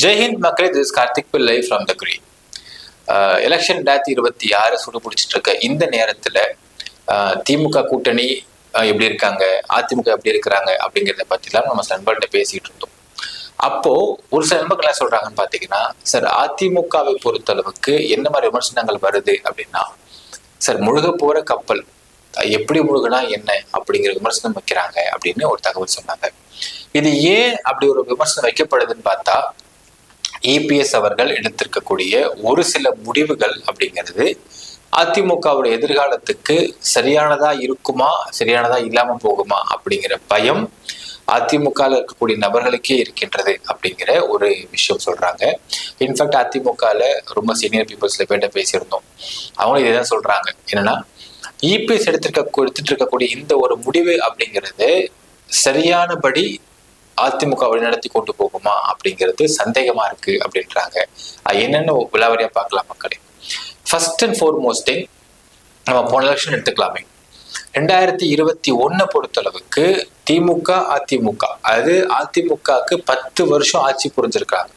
ஜெய்ஹிந்த் மக்களே, திஸ் கார்த்திக் பிள்ளை from the green. Election 2026 சுடு பிடிச்சிட்டு இருக்க இந்த நேரத்துல திமுக கூட்டணி எப்படி இருக்காங்க, அதிமுக எப்படி இருக்கிறாங்க அப்படிங்கிறத பத்திலாம் நம்ம நண்பர்கள்ட்ட பேசிட்டு இருந்தோம். அப்போ ஒரு சில நண்பர்கள் என்ன சொல்றாங்கன்னு பாத்தீங்கன்னா, சார் அதிமுகவை பொறுத்தளவுக்கு என்ன மாதிரி விமர்சனங்கள் வருது அப்படின்னா, சார் முழுக போற கப்பல் எப்படி முழுகனா என்ன அப்படிங்கிற விமர்சனம் வைக்கிறாங்க அப்படின்னு ஒரு தகவல் சொன்னாங்க. இது ஏன் அப்படி ஒரு விமர்சனம் வைக்கப்படுதுன்னு பார்த்தா, இபிஎஸ் அவர்கள் எடுத்திருக்கக்கூடிய ஒரு சில முடிவுகள் அப்படிங்கிறது அதிமுகவுடைய எதிர்காலத்துக்கு சரியானதா இருக்குமா, சரியானதா இல்லாம போகுமா அப்படிங்கிற பயம் அதிமுக இருக்கக்கூடிய நபர்களுக்கே இருக்கின்றது அப்படிங்கிற ஒரு விஷயம் சொல்றாங்க. இன்ஃபேக்ட் அதிமுகல ரொம்ப சீனியர் பீப்புள்ஸ்ல பேட்ட பேசியிருந்தோம். அவங்களும் இதைதான் சொல்றாங்க. என்னன்னா, இபிஎஸ் எடுத்துட்டு இருக்கக்கூடிய இந்த ஒரு முடிவு அப்படிங்கிறது சரியானபடி அதிமுக வழிநடத்தி கொண்டு போகுமா அப்படிங்கிறது சந்தேகமா இருக்கு அப்படின்றாங்க. என்னன்னு விலாவரியா பார்க்கலாம் மக்களே. ஃபர்ஸ்ட் அண்ட் ஃபார்மோஸ்ட் திங், நம்ம போன எலெக்ஷன் எடுத்துக்கலாமே. 2021 பொறுத்தளவுக்கு திமுக அதிமுக, அது அதிமுகவுக்கு 10 வருஷம் ஆட்சி புரிஞ்சிருக்காங்க.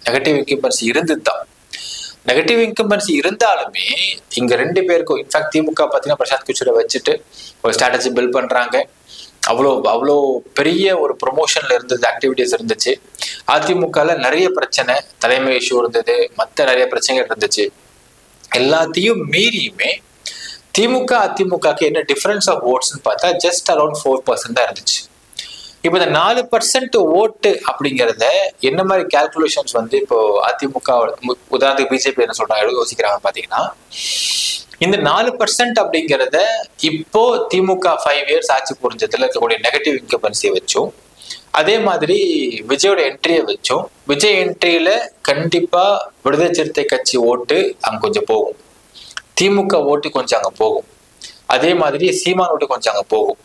நெகட்டிவ் இன்கம்பன்சி இருந்துதான். நெகட்டிவ் இன்கம்பன்சி இருந்தாலுமே இங்க ரெண்டு பேருக்கும், இன்ஃபேக்ட் திமுக பார்த்தீங்கன்னா பிரசாந்த் கிஷோரை வச்சுட்டு ஒரு ஸ்ட்ராட்டஜி பில்ட் பண்றாங்க. அவ்வளோ பெரிய ஒரு ப்ரொமோஷன்ல இருந்தது, ஆக்டிவிட்டிஸ் இருந்துச்சு. அதிமுகல நிறைய பிரச்சனை, தலைமை இஷ்யூ இருந்தது, மற்ற நிறைய பிரச்சனைகள் இருந்துச்சு. எல்லாத்தையும் மீறியுமே திமுக அதிமுகக்கு என்ன டிஃபரன்ஸ் ஆஃப் ஓட்ஸ்ன்னு பார்த்தா ஜஸ்ட் அரௌண்ட் 4% தான் இருந்துச்சு. இப்போ இந்த 4% ஓட்டு அப்படிங்கிறத என்ன மாதிரி கால்குலேஷன்ஸ் வந்து இப்போ அதிமுக, உதாரணத்துக்கு பிஜேபி என்ன சொல்றாங்க யோசிக்கிறாங்க பாத்தீங்கன்னா, இந்த 4% அப்படிங்கிறத இப்போ திமுக 5 இயர்ஸ் ஆட்சி புரிஞ்சதுல இருக்கக்கூடிய நெகட்டிவ் இன்கம்பன்சியை வச்சும், அதே மாதிரி விஜயோட என்ட்ரியை வச்சும், விஜய் என்ட்ரியில கண்டிப்பா விடுதலை சிறுத்தை கட்சி ஓட்டு அங்க கொஞ்சம் போகும், திமுக ஓட்டு கொஞ்சம் அங்க போகும், அதே மாதிரி சீமான் ஓட்டு கொஞ்சம் அங்க போகும்,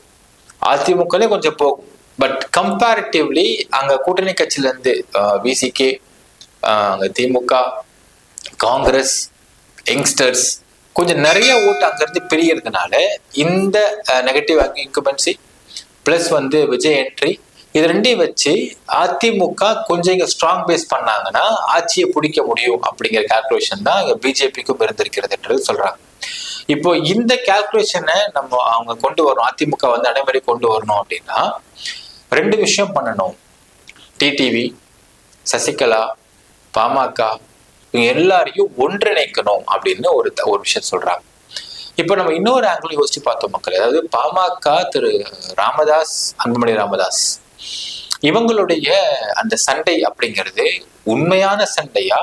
அதிமுகலே கொஞ்சம் போகும். பட் கம்பேரிட்டிவ்லி அங்க கூட்டணி கட்சியில இருந்து விசிகே, அங்க திமுக, காங்கிரஸ், யங்ஸ்டர்ஸ் கொஞ்சம் நிறைய ஓட்டு அங்கிருந்து பிரியறதுனால இந்த நெகட்டிவ் இன்கம்பன்சி பிளஸ் வந்து விஜய் என்ட்ரி, இது ரெண்டையும் வச்சு அதிமுக கொஞ்சம் இங்க ஸ்ட்ராங் பேஸ் பண்ணாங்கன்னா ஆட்சியை பிடிக்க முடியும் அப்படிங்கிற கால்குலேஷன் தான் இங்க பிஜேபிக்கும் இருந்திருக்கிறதுன்றது சொல்றாங்க. இப்போ இந்த கால்குலேஷனை அவங்க கொண்டு வரணும், அதிமுக வந்து நடைமுறை கொண்டு வரணும் அப்படின்னா 2 விஷயம் பண்ணணும். டிடிவி, சசிகலா, பாமக இவங்க எல்லாரையும் ஒன்றிணைக்கணும் அப்படின்னு ஒரு விஷயம் சொல்றாங்க. இப்ப நம்ம இன்னொரு ஆங்கிள் யோசிச்சு பார்த்தோம் மக்கள். அதாவது பாமக திரு ராமதாஸ், அன்புமணி ராமதாஸ் இவங்களுடைய அந்த சண்டை அப்படிங்கிறது உண்மையான சண்டையா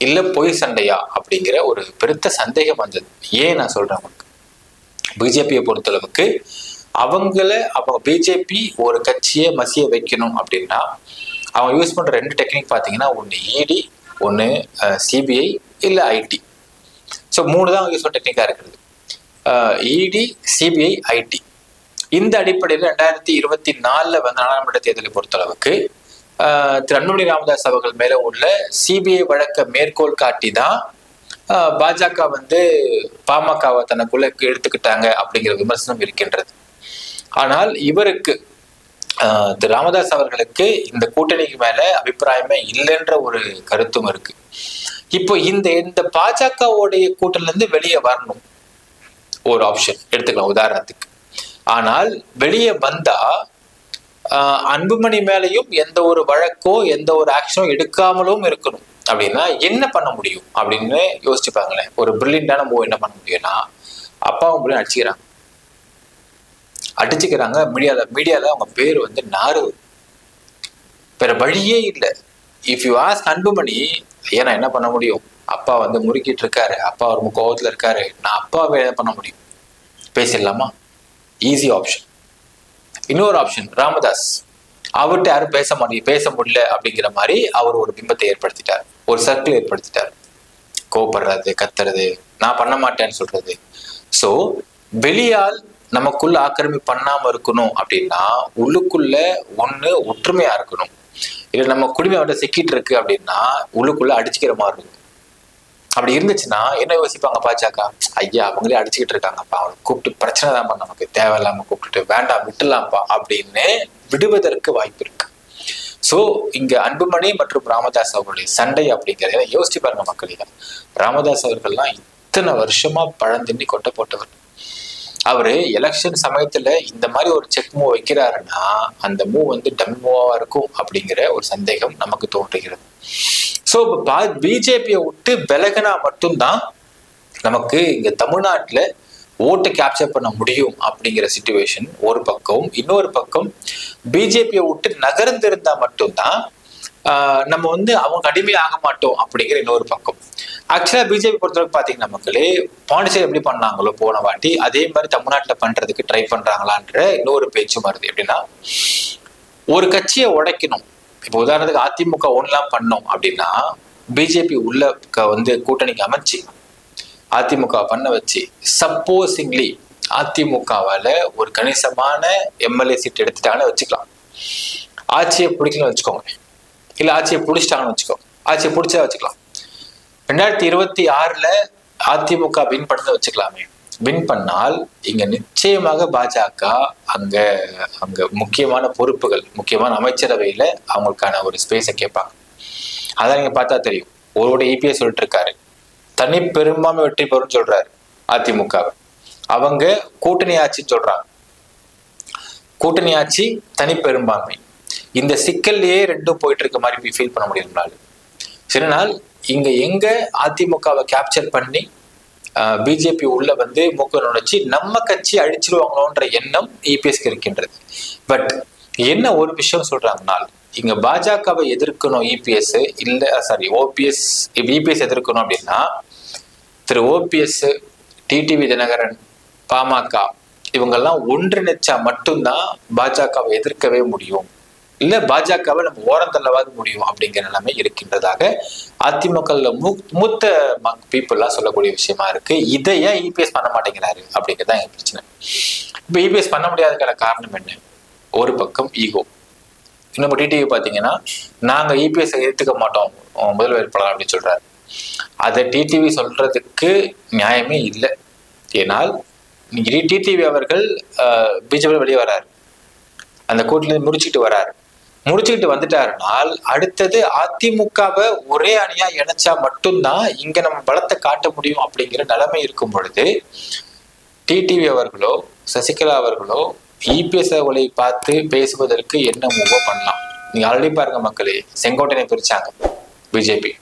இல்ல பொய் சண்டையா அப்படிங்கிற ஒரு பெருத்த சந்தேகம் வந்தது. ஏன் நான் சொல்றேன் உங்களுக்கு, பிஜேபியை பொறுத்தளவுக்கு அவங்க பிஜேபி ஒரு கட்சியை மசிய வைக்கணும் அப்படின்னா அவங்க யூஸ் பண்ற 2 டெக்னிக் பாத்தீங்கன்னா, ஒன்னு இடி, ஒன்னு சிபிஐ, இல்ல ஐடி. ஸோ 3 தான் யூஸ் பண்ண டெக்னிக்கா இருக்குது. இடி, சிபிஐ, ஐடி. இந்த அடிப்படையில் 2024 வந்த நாடாளுமன்ற தேர்தலை பொறுத்தளவுக்கு திரு அன்புமணி ராமதாஸ் அவர்கள் மேல உள்ள சிபிஐ வழக்க மேற்கோள் காட்டி தான் பாஜக வந்து பாமகவை தனக்குள்ள எடுத்துக்கிட்டாங்க அப்படிங்கிற விமர்சனம் இருக்கின்றது. ஆனால் இவருக்கு திரு ராமதாஸ் அவர்களுக்கு இந்த கூட்டணிக்கு மேல அபிப்பிராயமே இல்லைன்ற ஒரு கருத்தும் இருக்கு. இப்போ இந்த பாஜகவுடைய கூட்டணில இருந்து வெளியே வரணும் ஒரு ஆப்ஷன் எடுத்துக்கலாம் உதாரணத்துக்கு. ஆனால் வெளியே வந்தா அன்புமணி மேலையும் எந்த ஒரு வழக்கோ எந்த ஒரு ஆக்ஷனோ எடுக்காமலும் இருக்கணும் அப்படின்னா என்ன பண்ண முடியும் அப்படின்னு யோசிச்சுப்பாங்களேன். ஒரு பிரில்லியண்டான மூவ் என்ன பண்ண முடியும்னா, அப்பாவும் பிள்ளையும் அடிச்சுக்கிறாங்க மீடியால அவங்க பேர் வந்து நாறு, வேற வழியே இல்லை. இஃப் யூ ஆஸ்க் அன்புமணி, ஏன்னா என்ன பண்ண முடியும், அப்பா வந்து முறுக்கிட்டு இருக்காரு, அப்பா ஒரு கோவத்துல இருக்காரு, நான் அப்பாவை என்ன பண்ண முடியும், பேசிடலாமா? Easy option. இன்னொரு ஆப்ஷன் ராமதாஸ், அவர்கிட்ட யாரும் பேச முடியல அப்படிங்கிற மாதிரி அவர் ஒரு பிம்பத்தை ஏற்படுத்திட்டார், ஒரு சர்க்கிள் ஏற்படுத்திட்டார். கோவப்படுறது, கத்துறது, நான் பண்ண மாட்டேன்னு சொல்றது. ஸோ வெளியால் நமக்குள்ள ஆக்கிரமி பண்ணாம இருக்கணும் அப்படின்னா உள்ளுக்குள்ள ஒண்ணு ஒற்றுமையா இருக்கணும். இல்ல நம்ம குடிமை அவர்கிட்ட சிக்கிட்டு இருக்கு அப்படின்னா உள்ளுக்குள்ள அடிச்சுக்கிற மாதிரி இருக்கும். அப்படி இருந்துச்சுன்னா என்ன யோசிப்பாங்க பாஜக, ஐயா அவங்களே அடிச்சுக்கிட்டு இருக்காங்கப்பா, அவனை கூப்பிட்டு பிரச்சனை தான் நமக்கு தேவையில்லாம கூப்பிட்டுட்டு வேண்டாம் விட்டுலாம்ப்பா அப்படின்னு விடுவதற்கு வாய்ப்பு இருக்கு. சோ இங்க அன்புமணி மற்றும் ராமதாஸ் அவர்களுடைய சண்டை அப்படிங்கிறத யோசிச்சு பாருங்க மக்களே. ராமதாஸ் அவர்கள்லாம் இத்தனை வருஷமா பழந்திண்ணி கொட்ட போட்டவர். அவரு எலெக்ஷன் சமயத்துல இந்த மாதிரி ஒரு செக் மூவ் வைக்கிறாருன்னா அந்த மூவ் வந்து டம் மூவா இருக்கும் அப்படிங்கிற ஒரு சந்தேகம் நமக்கு தோன்றுகிறது. சோ பிஜேபியை விட்டு விலகினா மட்டும்தான் நமக்கு இங்க தமிழ்நாட்டுல ஓட்டை கேப்சர் பண்ண முடியும் அப்படிங்கிற சிச்சுவேஷன் ஒரு பக்கம். இன்னொரு பக்கம் பிஜேபியை விட்டு நகர்ந்திருந்தா மட்டும்தான் நம்ம வந்து அவங்க அடிமை ஆக மாட்டோம் அப்படிங்கிற இன்னொரு பக்கம். ஆக்சுவலா பிஜேபி பொறுத்தவரைக்கும் பாத்தீங்கன்னா மக்களே, பாண்டிச்சேரி எப்படி பண்ணாங்களோ போன வாட்டி அதே மாதிரி தமிழ்நாட்டுல பண்றதுக்கு ட்ரை பண்றாங்களான்ற இன்னொரு பேச்சும் வருது. எப்படின்னா ஒரு கட்சியை உடைக்கணும். இப்போ உதாரணத்துக்கு அதிமுக ஒன்லாம் பண்ணோம் அப்படின்னா பிஜேபி உள்ள வந்து கூட்டணிக்கு அமைச்சு அதிமுக பண்ண வச்சு சப்போசிங்லி அதிமுகவால ஒரு கணிசமான எம்எல்ஏ சீட் எடுத்துட்டாங்கன்னு வச்சுக்கலாம். ஆட்சியை பிடிக்கலன்னு வச்சுக்கோங்க, இல்ல ஆட்சியை பிடிச்சிட்டாங்கன்னு வச்சுக்கோங்க, ஆட்சியை பிடிச்சா வச்சுக்கலாம். 2026 அதிமுக வின் பண்ண வச்சுக்கலாமே. வின் பண்ணால் இங்க நிச்சயமாக பாஜக அங்க அங்க முக்கியமான பொறுப்புகள், முக்கியமான அமைச்சரவையில அவங்களுக்கான ஒரு ஸ்பேஸை கேட்பாங்க. அதான் நீங்க பார்த்தா தெரியும். ஒருவோட இபிஎஸ் சொல்லிட்டு இருக்காரு, தனி பெரும்பான்மை வெற்றி பெறும் சொல்றாரு அதிமுக. அவங்க கூட்டணி ஆட்சின்னு சொல்றாங்க. கூட்டணி ஆட்சி, தனி பெரும்பான்மை, இந்த சிக்கல்லையே ரெண்டும் போயிட்டு இருக்க மாதிரி ஃபீல் பண்ண முடியும்னால சில நாள் இங்க எங்க அதிமுகவை கேப்சர் பண்ணி பிஜேபி உள்ள வந்து மூக்க நுழைச்சி நம்ம கட்சி அழிச்சிருவாங்களோன்ற எண்ணம் இபிஎஸ்க்கு இருக்கின்றது. பட் என்ன ஒரு விஷயம் சொல்றாங்கன்னா, இங்க பாஜகவை எதிர்க்கணும் இபிஎஸ் இல்ல சாரி ஓபிஎஸ், இபிஎஸ் எதிர்க்கணும் அப்படின்னா திரு ஓபிஎஸ், டிடிவி தினகரன், பாமக இவங்கெல்லாம் ஒன்றிணைச்சா மட்டும்தான் பாஜகவை எதிர்க்கவே முடியும். இல்ல பாஜகவை நம்ம ஓரந்தள்ளவாது முடியும் அப்படிங்கிற நிலைமை இருக்கின்றதாக அதிமுக மூத்த பீப்புள் எல்லாம் சொல்லக்கூடிய விஷயமா இருக்கு. இதை ஏன் இபிஎஸ் பண்ண மாட்டேங்கிறாரு அப்படிங்கிறதா எங்க பிரச்சனை. இப்ப இபிஎஸ் பண்ண முடியாதுக்கான காரணம் என்ன? ஒரு பக்கம் ஈகோ. இன்னும் டிடிவி பாத்தீங்கன்னா நாங்க இபிஎஸ் ஏத்துக்க மாட்டோம் முதல் வேட்பாளர் அப்படின்னு சொல்றாரு. அதை டிடிவி சொல்றதுக்கு நியாயமே இல்லை. ஏனால் டிடிவி அவர்கள் பிஜேபி வெளியே வராரு, அந்த கூட்டில முடிச்சுட்டு வராரு. முடிச்சுக்கிட்டு வந்துட்டாருனால் அடுத்தது அதிமுகவை ஒரே அணியா இணைச்சா மட்டும்தான் இங்க நம்ம பலத்தை காட்ட முடியும் அப்படிங்கிற நிலைமை இருக்கும் பொழுது டிடிவி அவர்களோ சசிகலா அவர்களோ இபிஎஸ் அவர்களை பார்த்து பேசுவதற்கு என்ன மூவோ பண்ணலாம். நீங்க ஆல்ரெடி பாருங்க மக்களே, செங்கோட்டையை பிரிச்சாங்க. பிஜேபி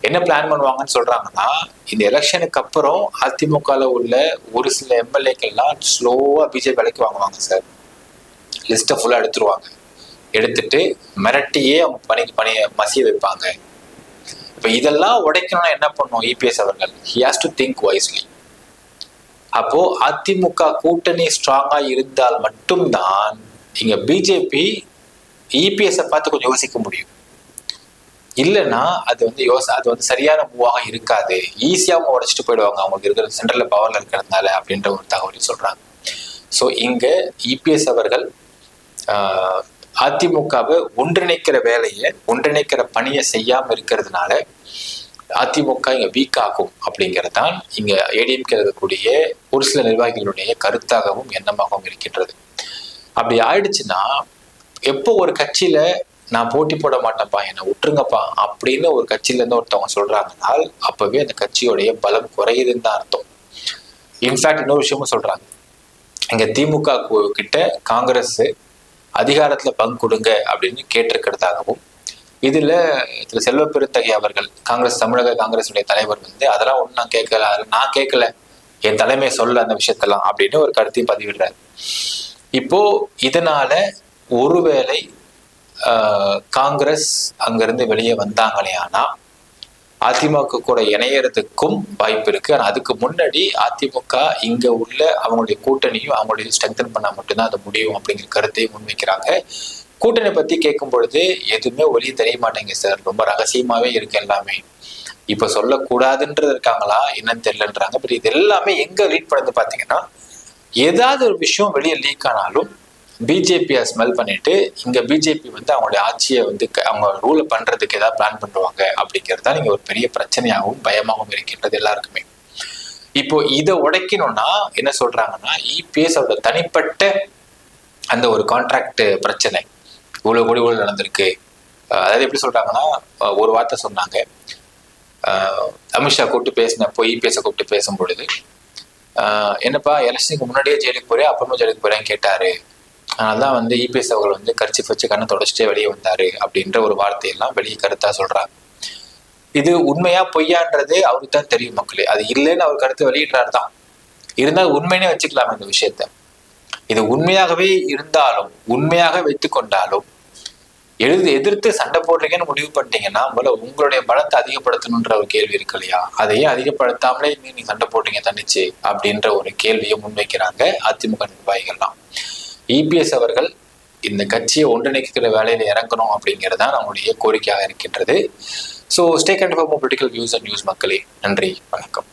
என்ன பிளான் பண்ணுவாங்கன்னு சொல்றாங்கன்னா, இந்த எலெக்ஷனுக்கு அப்புறம் அதிமுகல உள்ள ஒரு சில எம்எல்ஏக்கெல்லாம் ஸ்லோவா பிஜேபி விலைக்கு வாங்குவாங்க சார். லிஸ்ட்டை ஃபுல்லா எடுத்துருவாங்க. எடுத்துட்டு மிரட்டியே அவங்க பணியை மசிய வைப்பாங்க. இப்ப இதெல்லாம் உடைக்கணும்னா என்ன பண்ணும் இபிஎஸ் அவர்கள்? he has to think wisely. அப்போ அதிமுக கூட்டணி ஸ்ட்ராங்கா இருந்தால் மட்டும்தான் இங்க பிஜேபி இபிஎஸ் பார்த்து கொஞ்சம் யோசிக்க முடியும். இல்லைன்னா அது வந்து சரியான மூவாக இருக்காது. ஈஸியா அவங்க உடைச்சிட்டு போயிடுவாங்க, அவங்களுக்கு இருக்கிற சென்ட்ரல்ல பவர்ல இருக்கிறதுனால அப்படின்ற ஒரு தகவலை சொல்றாங்க. ஸோ இங்க இபிஎஸ் அவர்கள் அதிமுகவை ஒன்றிணைக்கிற வேலையை, ஒன்றிணைக்கிற பணியை செய்யாம இருக்கிறதுனால அதிமுக இங்க வீக் ஆகும் அப்படிங்கிறதான் இங்க ஏடிஎம்கே இருக்கக்கூடிய ஒரு சில நிர்வாகிகளுடைய கருத்தாகவும் எண்ணமாகவும் இருக்கின்றது. அப்படி ஆயிடுச்சுன்னா எப்போ ஒரு கட்சியில நான் போட்டி போட மாட்டேன்ப்பா, என்னை விட்டுருங்கப்பா அப்படின்னு ஒரு கட்சியில இருந்து ஒருத்தவங்க சொல்றாங்கன்னா அப்பவே அந்த கட்சியோடைய பலம் குறையுதுன்னு தான் அர்த்தம். இன்ஃபேக்ட் இன்னொரு விஷயமும் சொல்றாங்க, இங்க திமுக கிட்ட காங்கிரஸ் அதிகாரத்துல பங்கு கொடுங்க அப்படின்னு கேட்டிருக்கிறதாகவும், இதுல திரு செல்வ பெருந்தகை அவர்கள் தமிழக காங்கிரஸுடைய தலைவர் வந்து அதெல்லாம் ஒண்ணு நான் கேட்கல, நான் கேட்கல, என் தலைமை சொல்ல அந்த விஷயத்தெல்லாம் அப்படின்னு ஒரு கருத்தையும் பதிவிடுறாரு. இப்போ இதனால ஒருவேளை காங்கிரஸ் அங்கிருந்து வெளியே வந்தாங்களே ஆனா அதிமுக கூட இணையறதுக்கும் வாய்ப்பு இருக்கு. ஆனா அதுக்கு முன்னாடி அதிமுக இங்க உள்ள அவங்களுடைய கூட்டணியும் அவங்களுடைய ஸ்ட்ரெங்தன் பண்ணா மட்டும்தான் அது முடியும் அப்படிங்கிற கருத்தையும் முன்வைக்கிறாங்க. கூட்டணி பத்தி கேட்கும் பொழுது எதுவுமே ஒளிய தெரிய மாட்டேங்குது சார், ரொம்ப ரகசியமாவே இருக்கு எல்லாமே, இப்ப சொல்லக்கூடாதுன்றது இருக்காங்களா என்னன்னு தெரியலன்றாங்க. பட் இது எல்லாமே எங்க லீட் பண்ணது பாத்தீங்கன்னா, ஏதாவது ஒரு விஷயம் வெளியே லீக் ஆனாலும் பிஜேபியை ஸ்மெல் பண்ணிட்டு இங்க பிஜேபி வந்து அவங்களுடைய ஆட்சியை வந்து அவங்க ரூல் பண்றதுக்கு ஏதாவது பிளான் பண்ணுவாங்க அப்படிங்கிறது தான் இங்க ஒரு பெரிய பிரச்சனையாகவும் பயமாகவும் இருக்கின்றது எல்லாருக்குமே. இப்போ இதை உடைக்கணும்னா என்ன சொல்றாங்கன்னா, இபிஎஸ் அவரோட தனிப்பட்ட அந்த ஒரு கான்ட்ராக்ட் பிரச்சனை, இவ்வளவு கோடி ஊழல் நடந்திருக்கு. அதாவது எப்படி சொல்றாங்கன்னா, ஒரு வார்த்தை சொன்னாங்க. அமித்ஷா கூப்பிட்டு பேசினப்போ, இபிஎஸ் கூப்பிட்டு பேசும் பொழுது, என்னப்பா எலெக்ஷனுக்கு முன்னாடியே ஜெயிலுக்கு போறேன், அப்புறமா ஜெயிலுக்கு போறேன்னு கேட்டாரு. அதனாலதான் வந்து இபிஎஸ் அவர்கள் வந்து கர்ச்சீஃப் வச்சு கண்ணை தொடச்சிட்டே வெளியே வந்தாரு அப்படின்ற ஒரு வார்த்தையெல்லாம் வெளியே கருத்தா சொல்றாங்க. இது உண்மையா பொய்யான்றது அவருக்கு தான் தெரியும் மக்களே. அது இல்லைன்னு அவர் கருத்து வெளியிட்டாரு தான். இருந்தால் உண்மையினே வச்சுக்கலாம் இந்த விஷயத்த. இது உண்மையாகவே இருந்தாலும், உண்மையாக வைத்து கொண்டாலும், எதிர்த்து சண்டை போடுறீங்கன்னு முடிவு பண்ணிட்டீங்கன்னா உங்களுடைய பலத்தை அதிகப்படுத்தணுன்ற ஒரு கேள்வி இருக்கு இல்லையா? அதையே அதிகப்படுத்தாமலே நீங்க சண்டை போடுறீங்க தனிச்சு அப்படின்ற ஒரு கேள்வியை முன்வைக்கிறாங்க அதிமுக நிர்வாகிகள்லாம். இபிஎஸ் அவர்கள் இந்த கட்சியை ஒன்றிணைக்கிற வேலையில இறங்கணும் அப்படிங்கிறது தான் நம்முடைய கோரிக்கையாக இருக்கின்றது. ஸோ ஸ்டே கண்டிப்பாக பொலிட்டிக்கல் வியூஸ் அண்ட் நியூஸ் மக்களே. நன்றி, வணக்கம்.